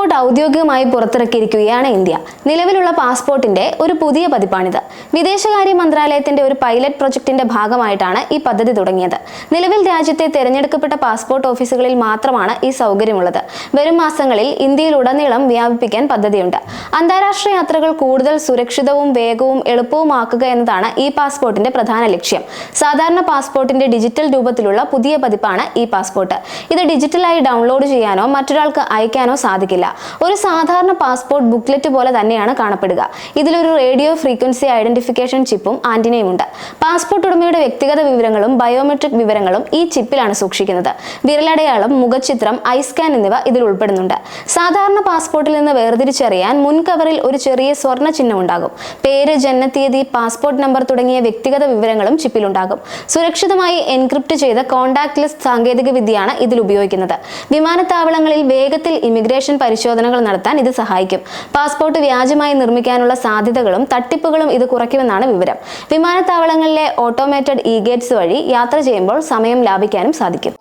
Passport ഔദ്യോഗികമായി പുറത്തിറക്കിയിരിക്കുകയാണ് India. നിലവിലുള്ള പാസ്പോർട്ടിന്റെ ഒരു പുതിയ പതിപ്പാണിത്. വിദേശകാര്യ മന്ത്രാലയത്തിന്റെ ഒരു പൈലറ്റ് പ്രൊജക്ടിന്റെ ഭാഗമായിട്ടാണ് ഈ പദ്ധതി തുടങ്ങിയത്. നിലവിൽ രാജ്യത്തെ തിരഞ്ഞെടുക്കപ്പെട്ട പാസ്പോർട്ട് ഓഫീസുകളിൽ മാത്രമാണ് ഈ സൗകര്യമുള്ളത്. വരും മാസങ്ങളിൽ ഇന്ത്യയിലുടനീളം വ്യാപിപ്പിക്കാൻ പദ്ധതിയുണ്ട്. അന്താരാഷ്ട്ര യാത്രകൾ കൂടുതൽ സുരക്ഷിതവും വേഗവും എളുപ്പവുമാക്കുക എന്നതാണ് ഈ പാസ്പോർട്ടിന്റെ പ്രധാന ലക്ഷ്യം. സാധാരണ പാസ്പോർട്ടിന്റെ ഡിജിറ്റൽ രൂപത്തിലുള്ള പുതിയ പതിപ്പാണ് ഈ പാസ്പോർട്ട്. ഇത് ഡിജിറ്റലായി ഡൗൺലോഡ് ചെയ്യാനോ മറ്റൊരാൾക്ക് അയക്കാനോ സാധിക്കില്ല. ഒരു സാധാരണ പാസ്പോർട്ട് ബുക്ക്ലെറ്റ് പോലെ തന്നെയാണ് കാണപ്പെടുക. ഇതിലൊരു റേഡിയോ ഫ്രീക്വൻസി ഐഡന്റിഫിക്കേഷൻ ചിപ്പും ആന്റിനയും ഉണ്ട്. പാസ്പോർട്ട് ഉടമയുടെ വ്യക്തിഗത വിവരങ്ങളും ബയോമെട്രിക് വിവരങ്ങളും ഈ ചിപ്പിലാണ് സൂക്ഷിക്കുന്നത്. വിരലടയാളം, മുഖചിത്രം, ഐ സ്കാൻ എന്നിവ ഇതിൽ ഉൾപ്പെടുന്നുണ്ട്. സാധാരണ പാസ്പോർട്ടിൽ നിന്ന് വേർതിരിച്ചറിയാൻ മുൻ കവറിൽ ഒരു ചെറിയ സ്വർണ്ണ ചിഹ്നം ഉണ്ടാകും. പേര്, ജനനത്തീയതി, പാസ്പോർട്ട് നമ്പർ തുടങ്ങിയ വ്യക്തിഗത വിവരങ്ങളും ചിപ്പിലുണ്ടാകും. സുരക്ഷിതമായി എൻക്രിപ്റ്റ് ചെയ്ത കോൺടാക്ട് ലെസ് സാങ്കേതിക വിദ്യയാണ് ഇതിൽ ഉപയോഗിക്കുന്നത്. വിമാനത്താവളങ്ങളിൽ വേഗത്തിൽ ഇമിഗ്രേഷൻ പരിശോധനകൾ നടത്താൻ ഇത് സഹായിക്കും. പാസ്പോർട്ട് വ്യാജമായി നിർമ്മിക്കാനുള്ള സാധ്യതകളും തട്ടിപ്പുകളും ഇത് കുറയ്ക്കുമെന്നാണ് വിവരം. വിമാനത്താവളങ്ങളിലെ ഓട്ടോമേറ്റഡ് ഇ ഗേറ്റ്സ് വഴി യാത്ര ചെയ്യുമ്പോൾ സമയം ലാഭിക്കാനും സാധിക്കും.